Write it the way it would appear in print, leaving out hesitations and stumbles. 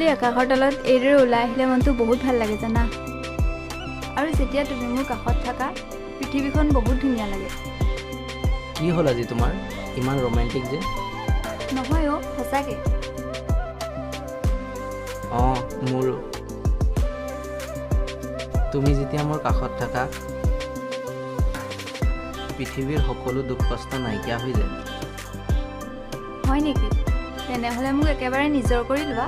মুকলি আকাশৰ তলত এইদৰে ওলাই আহিলে মনটো বহুত ভাল লাগে জানা। আৰু যেতিয়া তুমি মোৰ কাষত থাকা পৃথিৱীখন বহুত ধুনীয়া লাগে। কি হ'ল আজি তোমাৰ ইমান ৰোমেণ্টিক যে? নহয় অ' সঁচাকে। অঁ মোৰো। তুমি যেতিয়া মোৰ কাষত থাকা পৃথিৱীৰ সকলো দুখ কষ্ট নাইকিয়া হৈ যায়। হয় নেকি? তেনেহ'লে মোক একেবাৰে নিজৰ কৰি লোৱা।